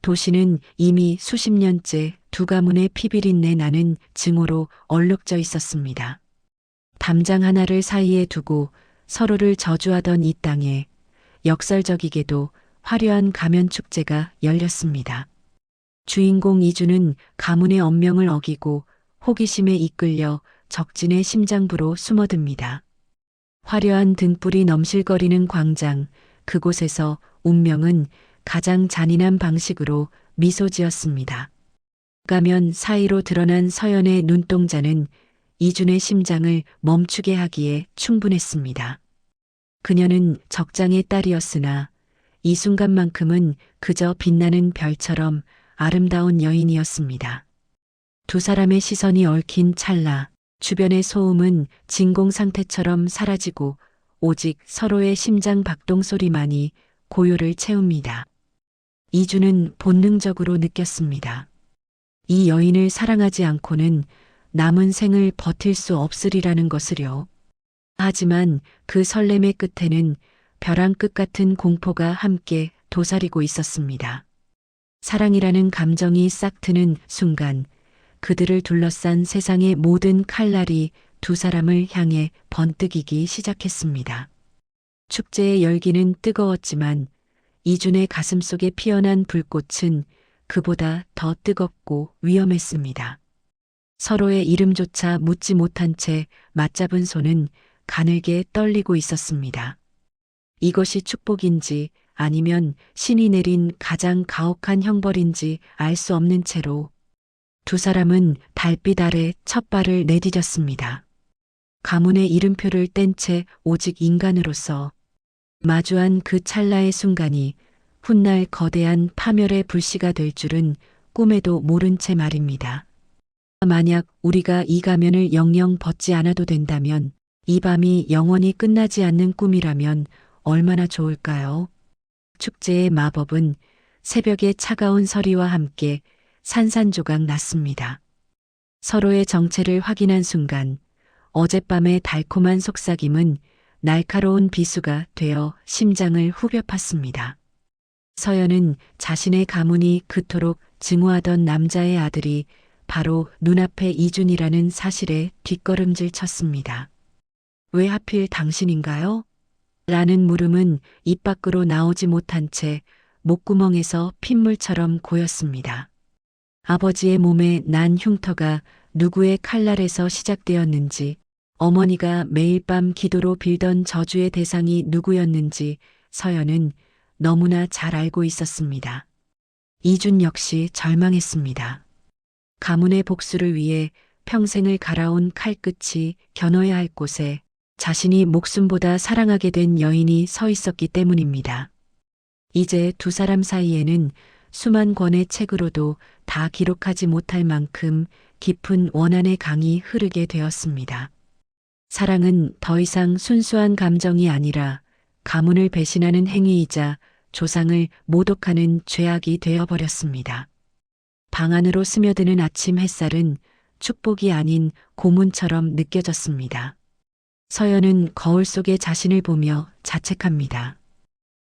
도시는 이미 수십 년째 두 가문의 피비린내 나는 증오로 얼룩져 있었습니다. 담장 하나를 사이에 두고 서로를 저주하던 이 땅에 역설적이게도 화려한 가면 축제가 열렸습니다. 주인공 이주는 가문의 언명을 어기고 호기심에 이끌려 적진의 심장부로 숨어듭니다. 화려한 등불이 넘실거리는 광장, 그곳에서 운명은 가장 잔인한 방식으로 미소 지었습니다. 가면 사이로 드러난 서연의 눈동자는 이준의 심장을 멈추게 하기에 충분했습니다. 그녀는 적장의 딸이었으나 이 순간만큼은 그저 빛나는 별처럼 아름다운 여인이었습니다. 두 사람의 시선이 얽힌 찰나 주변의 소음은 진공 상태처럼 사라지고 오직 서로의 심장 박동 소리만이 고요를 채웁니다. 이주는 본능적으로 느꼈습니다. 이 여인을 사랑하지 않고는 남은 생을 버틸 수 없으리라는 것을요. 하지만 그 설렘의 끝에는 벼랑 끝 같은 공포가 함께 도사리고 있었습니다. 사랑이라는 감정이 싹 트는 순간 그들을 둘러싼 세상의 모든 칼날이 두 사람을 향해 번뜩이기 시작했습니다. 축제의 열기는 뜨거웠지만 이준의 가슴속에 피어난 불꽃은 그보다 더 뜨겁고 위험했습니다. 서로의 이름조차 묻지 못한 채 맞잡은 손은 가늘게 떨리고 있었습니다. 이것이 축복인지 아니면 신이 내린 가장 가혹한 형벌인지 알 수 없는 채로 두 사람은 달빛 아래 첫 발을 내디뎠습니다. 가문의 이름표를 뗀 채 오직 인간으로서 마주한 그 찰나의 순간이 훗날 거대한 파멸의 불씨가 될 줄은 꿈에도 모른 채 말입니다. 만약 우리가 이 가면을 영영 벗지 않아도 된다면, 이 밤이 영원히 끝나지 않는 꿈이라면 얼마나 좋을까요? 축제의 마법은 새벽의 차가운 서리와 함께 산산조각 났습니다. 서로의 정체를 확인한 순간 어젯밤의 달콤한 속삭임은 날카로운 비수가 되어 심장을 후벼 팠습니다. 서연은 자신의 가문이 그토록 증오하던 남자의 아들이 바로 눈앞에 이준이라는 사실에 뒷걸음질 쳤습니다. 왜 하필 당신인가요? 라는 물음은 입 밖으로 나오지 못한 채 목구멍에서 핏물처럼 고였습니다. 아버지의 몸에 난 흉터가 누구의 칼날에서 시작되었는지, 어머니가 매일 밤 기도로 빌던 저주의 대상이 누구였는지 서연은 너무나 잘 알고 있었습니다. 이준 역시 절망했습니다. 가문의 복수를 위해 평생을 갈아온 칼끝이 겨눠야 할 곳에 자신이 목숨보다 사랑하게 된 여인이 서 있었기 때문입니다. 이제 두 사람 사이에는 수만 권의 책으로도 다 기록하지 못할 만큼 깊은 원한의 강이 흐르게 되었습니다. 사랑은 더 이상 순수한 감정이 아니라 가문을 배신하는 행위이자 조상을 모독하는 죄악이 되어버렸습니다. 방 안으로 스며드는 아침 햇살은 축복이 아닌 고문처럼 느껴졌습니다. 서연은 거울 속에 자신을 보며 자책합니다.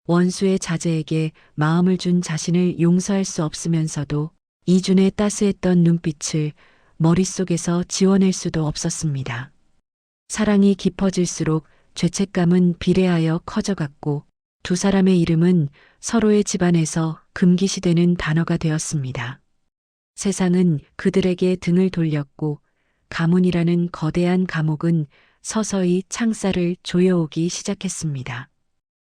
원수의 자제에게 마음을 준 자신을 용서할 수 없으면서도 이준의 따스했던 눈빛을 머릿속에서 지워낼 수도 없었습니다. 사랑이 깊어질수록 죄책감은 비례하여 커져갔고 두 사람의 이름은 서로의 집안에서 금기시되는 단어가 되었습니다. 세상은 그들에게 등을 돌렸고 가문이라는 거대한 감옥은 서서히 창살을 조여오기 시작했습니다.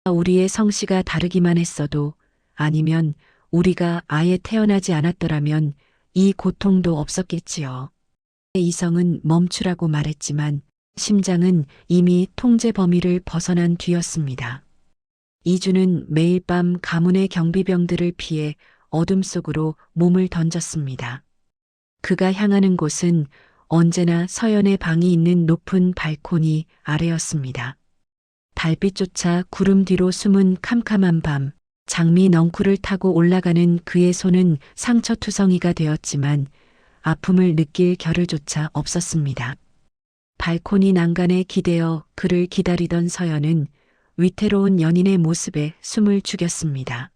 우리의 성씨가 다르기만 했어도, 아니면 우리가 아예 태어나지 않았더라면 이 고통도 없었겠지요. 이성은 멈추라고 말했지만 심장은 이미 통제 범위를 벗어난 뒤였습니다. 이주는 매일 밤 가문의 경비병들을 피해 어둠 속으로 몸을 던졌습니다. 그가 향하는 곳은 언제나 서연의 방이 있는 높은 발코니 아래였습니다. 달빛조차 구름 뒤로 숨은 캄캄한 밤, 장미 넝쿨을 타고 올라가는 그의 손은 상처투성이가 되었지만 아픔을 느낄 겨를조차 없었습니다. 발코니 난간에 기대어 그를 기다리던 서연은 위태로운 연인의 모습에 숨을 죽였습니다.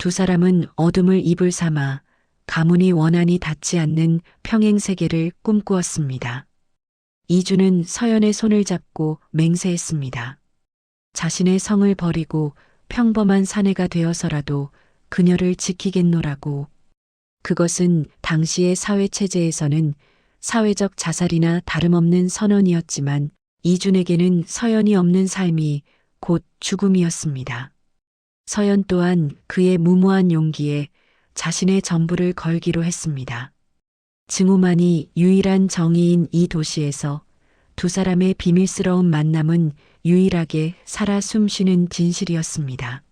두 사람은 어둠을 이불 삼아 가문이 원한이 닿지 않는 평행 세계를 꿈꾸었습니다. 이주는 서연의 손을 잡고 맹세했습니다. 자신의 성을 버리고 평범한 사내가 되어서라도 그녀를 지키겠노라고. 그것은 당시의 사회 체제에서는 사회적 자살이나 다름없는 선언이었지만 이준에게는 서연이 없는 삶이 곧 죽음이었습니다. 서연 또한 그의 무모한 용기에 자신의 전부를 걸기로 했습니다. 증오만이 유일한 정의인 이 도시에서 두 사람의 비밀스러운 만남은 유일하게 살아 숨쉬는 진실이었습니다.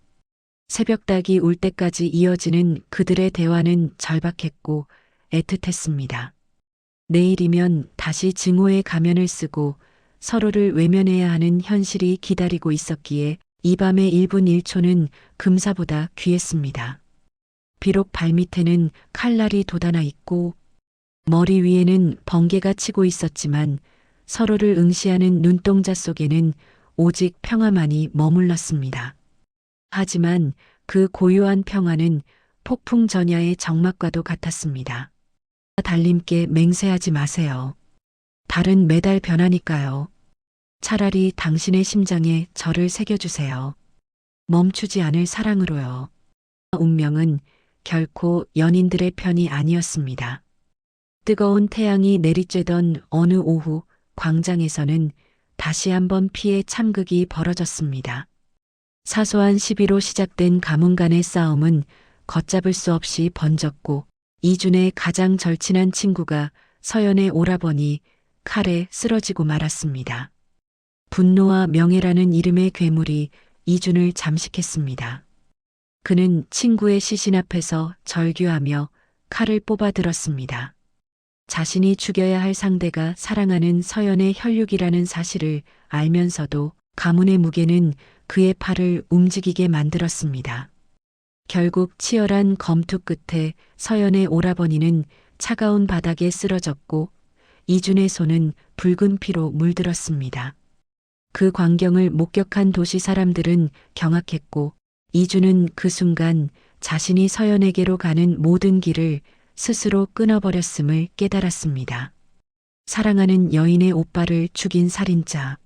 새벽닭이 울 때까지 이어지는 그들의 대화는 절박했고 애틋했습니다. 내일이면 다시 증오의 가면을 쓰고 서로를 외면해야 하는 현실이 기다리고 있었기에 이 밤의 1분 1초는 금사보다 귀했습니다. 비록 발밑에는 칼날이 돋아나 있고 머리 위에는 번개가 치고 있었지만 서로를 응시하는 눈동자 속에는 오직 평화만이 머물렀습니다. 하지만 그 고요한 평화는 폭풍 전야의 적막과도 같았습니다. 달님께 맹세하지 마세요. 달은 매달 변하니까요. 차라리 당신의 심장에 저를 새겨주세요. 멈추지 않을 사랑으로요. 운명은 결코 연인들의 편이 아니었습니다. 뜨거운 태양이 내리쬐던 어느 오후 광장에서는 다시 한번 피의 참극이 벌어졌습니다. 사소한 시비로 시작된 가문 간의 싸움은 걷잡을 수 없이 번졌고 이준의 가장 절친한 친구가 서연의 오라버니 칼에 쓰러지고 말았습니다. 분노와 명예라는 이름의 괴물이 이준을 잠식했습니다. 그는 친구의 시신 앞에서 절규하며 칼을 뽑아들었습니다. 자신이 죽여야 할 상대가 사랑하는 서연의 혈육이라는 사실을 알면서도 가문의 무게는 그의 팔을 움직이게 만들었습니다. 결국 치열한 검투 끝에 서연의 오라버니는 차가운 바닥에 쓰러졌고 이준의 손은 붉은 피로 물들었습니다. 그 광경을 목격한 도시 사람들은 경악했고 이준은 그 순간 자신이 서연에게로 가는 모든 길을 스스로 끊어버렸음을 깨달았습니다. 사랑하는 여인의 오빠를 죽인 살인자.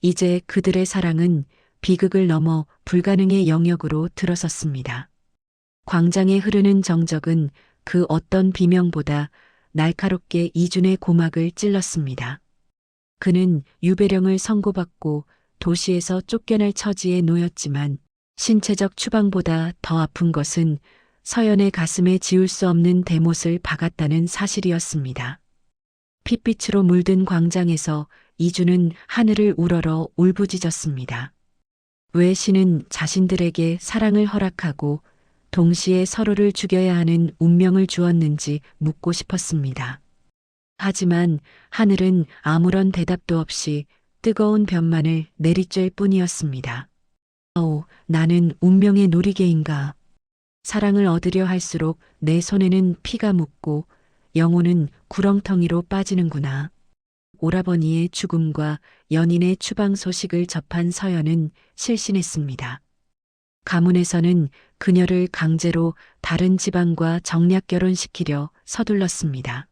이제 그들의 사랑은 비극을 넘어 불가능의 영역으로 들어섰습니다. 광장에 흐르는 정적은 그 어떤 비명보다 날카롭게 이준의 고막을 찔렀습니다. 그는 유배령을 선고받고 도시에서 쫓겨날 처지에 놓였지만 신체적 추방보다 더 아픈 것은 서연의 가슴에 지울 수 없는 대못을 박았다는 사실이었습니다. 핏빛으로 물든 광장에서 이준은 하늘을 우러러 울부짖었습니다. 왜 신은 자신들에게 사랑을 허락하고 동시에 서로를 죽여야 하는 운명을 주었는지 묻고 싶었습니다. 하지만 하늘은 아무런 대답도 없이 뜨거운 볕만을 내리쬐 뿐이었습니다. 나는 운명의 놀이개인가. 사랑을 얻으려 할수록 내 손에는 피가 묻고 영혼은 구렁텅이로 빠지는구나. 오라버니의 죽음과 연인의 추방 소식을 접한 서연은 실신했습니다. 가문에서는 그녀를 강제로 다른 지방과 정략 결혼시키려 서둘렀습니다.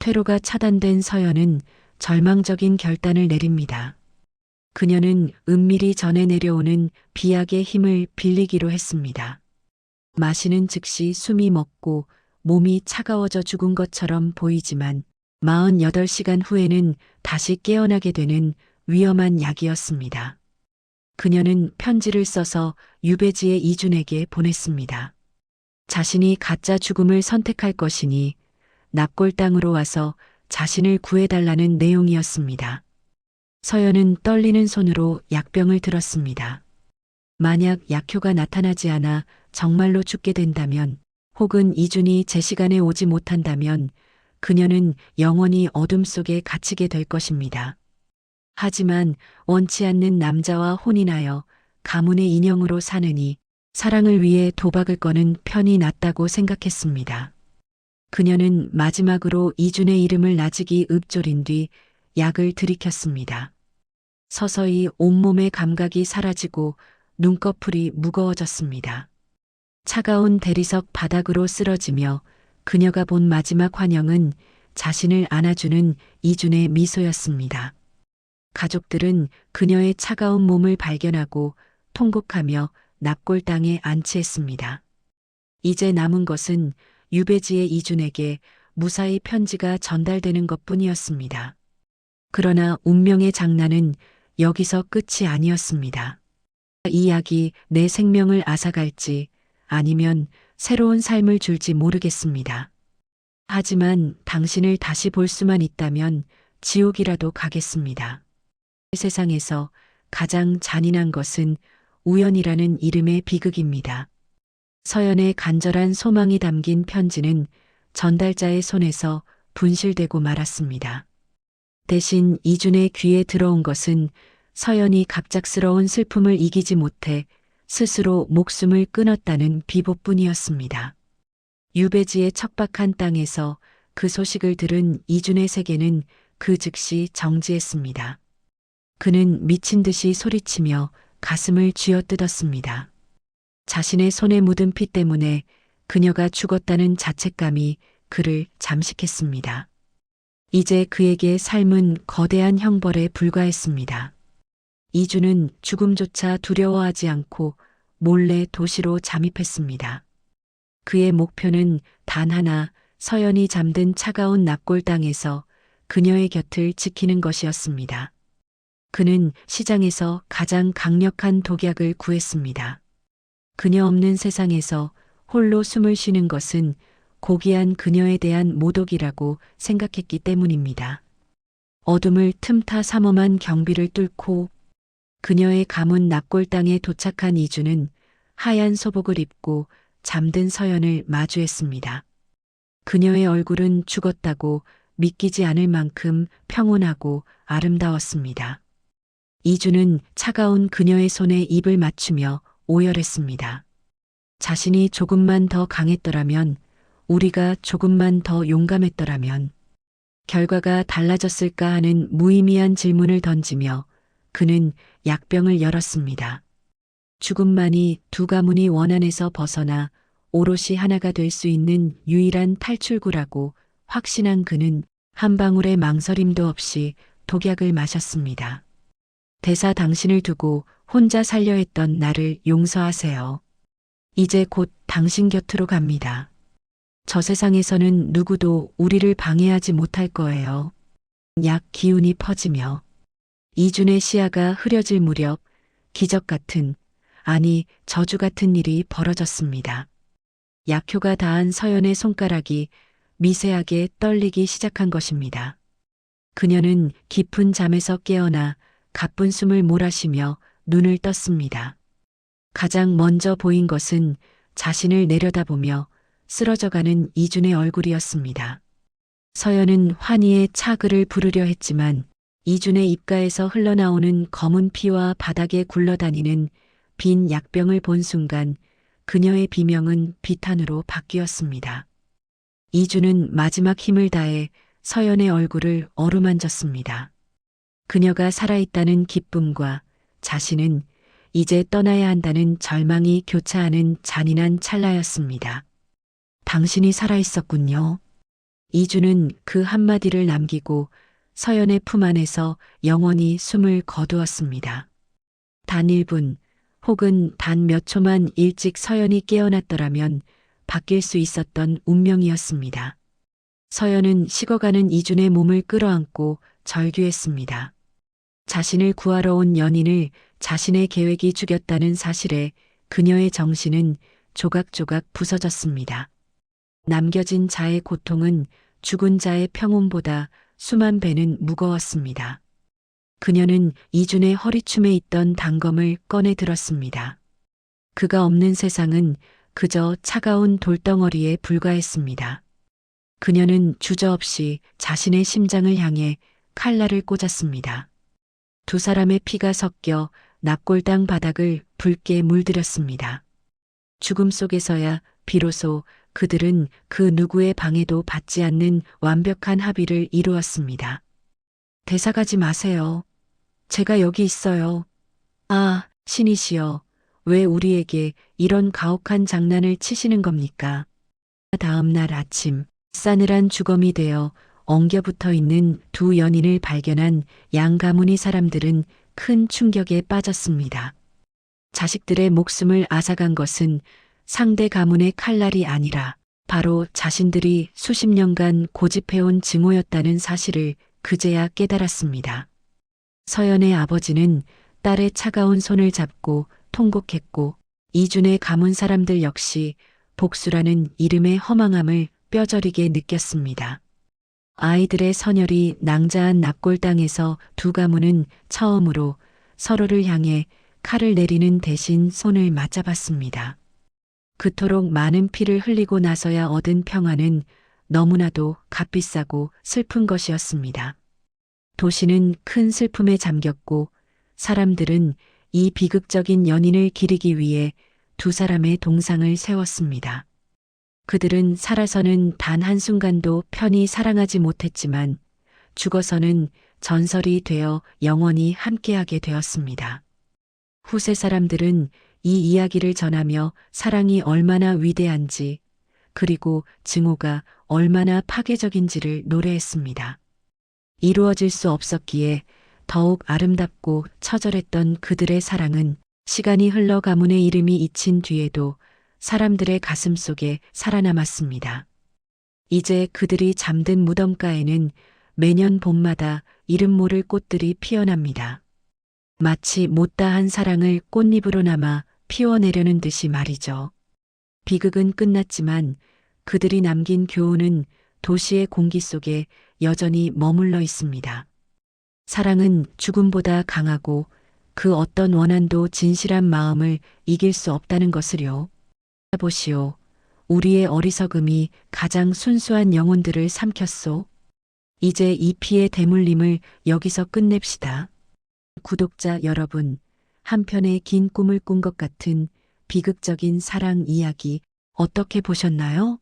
퇴로가 차단된 서연은 절망적인 결단을 내립니다. 그녀는 은밀히 전해 내려오는 비약의 힘을 빌리기로 했습니다. 마시는 즉시 숨이 멎고 몸이 차가워져 죽은 것처럼 보이지만 48시간 후에는 다시 깨어나게 되는 위험한 약이었습니다. 그녀는 편지를 써서 유배지의 이준에게 보냈습니다. 자신이 가짜 죽음을 선택할 것이니 납골당으로 와서 자신을 구해달라는 내용이었습니다. 서연은 떨리는 손으로 약병을 들었습니다. 만약 약효가 나타나지 않아 정말로 죽게 된다면 혹은 이준이 제 시간에 오지 못한다면 그녀는 영원히 어둠 속에 갇히게 될 것입니다. 하지만 원치 않는 남자와 혼인하여 가문의 인형으로 사느니 사랑을 위해 도박을 거는 편이 낫다고 생각했습니다. 그녀는 마지막으로 이준의 이름을 나직이 읊조린 뒤 약을 들이켰습니다. 서서히 온몸의 감각이 사라지고 눈꺼풀이 무거워졌습니다. 차가운 대리석 바닥으로 쓰러지며 그녀가 본 마지막 환영은 자신을 안아주는 이준의 미소였습니다. 가족들은 그녀의 차가운 몸을 발견하고 통곡하며 납골당에 안치했습니다. 이제 남은 것은 유배지의 이준에게 무사히 편지가 전달되는 것뿐이었습니다. 그러나 운명의 장난은 여기서 끝이 아니었습니다. 이 약이 내 생명을 앗아갈지 아니면 새로운 삶을 줄지 모르겠습니다. 하지만 당신을 다시 볼 수만 있다면 지옥이라도 가겠습니다. 세상에서 가장 잔인한 것은 우연이라는 이름의 비극입니다. 서연의 간절한 소망이 담긴 편지는 전달자의 손에서 분실되고 말았습니다. 대신 이준의 귀에 들어온 것은 서연이 갑작스러운 슬픔을 이기지 못해 스스로 목숨을 끊었다는 비보뿐이었습니다. 유배지의 척박한 땅에서 그 소식을 들은 이준의 세계는 그 즉시 정지했습니다. 그는 미친 듯이 소리치며 가슴을 쥐어뜯었습니다. 자신의 손에 묻은 피 때문에 그녀가 죽었다는 자책감이 그를 잠식했습니다. 이제 그에게 삶은 거대한 형벌에 불과했습니다. 이준은 죽음조차 두려워하지 않고 몰래 도시로 잠입했습니다. 그의 목표는 단 하나, 서연이 잠든 차가운 납골당에서 그녀의 곁을 지키는 것이었습니다. 그는 시장에서 가장 강력한 독약을 구했습니다. 그녀 없는 세상에서 홀로 숨을 쉬는 것은 고귀한 그녀에 대한 모독이라고 생각했기 때문입니다. 어둠을 틈타 삼엄한 경비를 뚫고 그녀의 가문 납골당에 도착한 이준은 하얀 소복을 입고 잠든 서연을 마주했습니다. 그녀의 얼굴은 죽었다고 믿기지 않을 만큼 평온하고 아름다웠습니다. 이준은 차가운 그녀의 손에 입을 맞추며 오열했습니다. 자신이 조금만 더 강했더라면, 우리가 조금만 더 용감했더라면, 결과가 달라졌을까 하는 무의미한 질문을 던지며 그는 약병을 열었습니다. 죽음만이 두 가문이 원한에서 벗어나 오롯이 하나가 될 수 있는 유일한 탈출구라고 확신한 그는 한 방울의 망설임도 없이 독약을 마셨습니다. 대사 당신을 두고 혼자 살려 했던 나를 용서하세요. 이제 곧 당신 곁으로 갑니다. 저 세상에서는 누구도 우리를 방해하지 못할 거예요. 약 기운이 퍼지며 이준의 시야가 흐려질 무렵 기적 같은, 아니 저주 같은 일이 벌어졌습니다. 약효가 닿은 서연의 손가락이 미세하게 떨리기 시작한 것입니다. 그녀는 깊은 잠에서 깨어나 가쁜 숨을 몰아쉬며 눈을 떴습니다. 가장 먼저 보인 것은 자신을 내려다보며 쓰러져가는 이준의 얼굴이었습니다. 서연은 환희의 차그를 부르려 했지만 이준의 입가에서 흘러나오는 검은 피와 바닥에 굴러다니는 빈 약병을 본 순간 그녀의 비명은 비탄으로 바뀌었습니다. 이준은 마지막 힘을 다해 서연의 얼굴을 어루만졌습니다. 그녀가 살아있다는 기쁨과 자신은 이제 떠나야 한다는 절망이 교차하는 잔인한 찰나였습니다. 당신이 살아있었군요. 이준은 그 한마디를 남기고 서연의 품 안에서 영원히 숨을 거두었습니다. 단 1분 혹은 단 몇 초만 일찍 서연이 깨어났더라면 바뀔 수 있었던 운명이었습니다. 서연은 식어가는 이준의 몸을 끌어안고 절규했습니다. 자신을 구하러 온 연인을 자신의 계획이 죽였다는 사실에 그녀의 정신은 조각조각 부서졌습니다. 남겨진 자의 고통은 죽은 자의 평온보다 수만 배는 무거웠습니다. 그녀는 이준의 허리춤에 있던 단검을 꺼내 들었습니다. 그가 없는 세상은 그저 차가운 돌덩어리에 불과했습니다. 그녀는 주저없이 자신의 심장을 향해 칼날을 꽂았습니다. 두 사람의 피가 섞여 납골당 바닥을 붉게 물들였습니다. 죽음 속에서야 비로소 그들은 그 누구의 방해도 받지 않는 완벽한 합의를 이루었습니다. 대사가지 마세요. 제가 여기 있어요. 아, 신이시여, 왜 우리에게 이런 가혹한 장난을 치시는 겁니까? 다음 날 아침, 싸늘한 주검이 되어 엉겨붙어 있는 두 연인을 발견한 양 가문의 사람들은 큰 충격에 빠졌습니다. 자식들의 목숨을 앗아간 것은 상대 가문의 칼날이 아니라 바로 자신들이 수십 년간 고집해온 증오였다는 사실을 그제야 깨달았습니다. 서연의 아버지는 딸의 차가운 손을 잡고 통곡했고 이준의 가문 사람들 역시 복수라는 이름의 허망함을 뼈저리게 느꼈습니다. 아이들의 선열이 낭자한 납골당에서 두 가문은 처음으로 서로를 향해 칼을 내리는 대신 손을 맞잡았습니다. 그토록 많은 피를 흘리고 나서야 얻은 평화는 너무나도 값비싸고 슬픈 것이었습니다. 도시는 큰 슬픔에 잠겼고 사람들은 이 비극적인 연인을 기리기 위해 두 사람의 동상을 세웠습니다. 그들은 살아서는 단 한순간도 편히 사랑하지 못했지만 죽어서는 전설이 되어 영원히 함께하게 되었습니다. 후세 사람들은 이 이야기를 전하며 사랑이 얼마나 위대한지 그리고 증오가 얼마나 파괴적인지를 노래했습니다. 이루어질 수 없었기에 더욱 아름답고 처절했던 그들의 사랑은 시간이 흘러 가문의 이름이 잊힌 뒤에도 사람들의 가슴 속에 살아남았습니다. 이제 그들이 잠든 무덤가에는 매년 봄마다 이름 모를 꽃들이 피어납니다. 마치 못다한 사랑을 꽃잎으로 남아 피워내려는 듯이 말이죠. 비극은 끝났지만 그들이 남긴 교훈은 도시의 공기 속에 여전히 머물러 있습니다. 사랑은 죽음보다 강하고 그 어떤 원한도 진실한 마음을 이길 수 없다는 것을요. 보시오. 우리의 어리석음이 가장 순수한 영혼들을 삼켰소. 이제 이 피의 대물림을 여기서 끝냅시다. 구독자 여러분, 한편의 긴 꿈을 꾼 것 같은 비극적인 사랑 이야기 어떻게 보셨나요?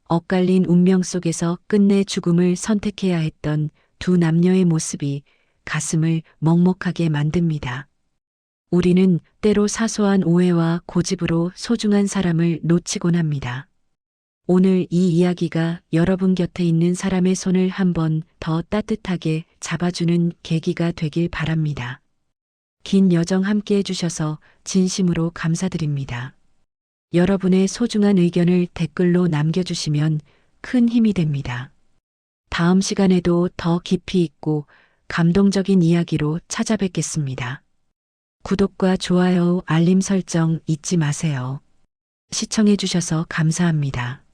엇갈린 운명 속에서 끝내 죽음을 선택해야 했던 두 남녀의 모습이 가슴을 먹먹하게 만듭니다. 우리는 때로 사소한 오해와 고집으로 소중한 사람을 놓치곤 합니다. 오늘 이 이야기가 여러분 곁에 있는 사람의 손을 한 번 더 따뜻하게 잡아주는 계기가 되길 바랍니다. 긴 여정 함께 해주셔서 진심으로 감사드립니다. 여러분의 소중한 의견을 댓글로 남겨주시면 큰 힘이 됩니다. 다음 시간에도 더 깊이 있고 감동적인 이야기로 찾아뵙겠습니다. 구독과 좋아요, 알림 설정 잊지 마세요. 시청해주셔서 감사합니다.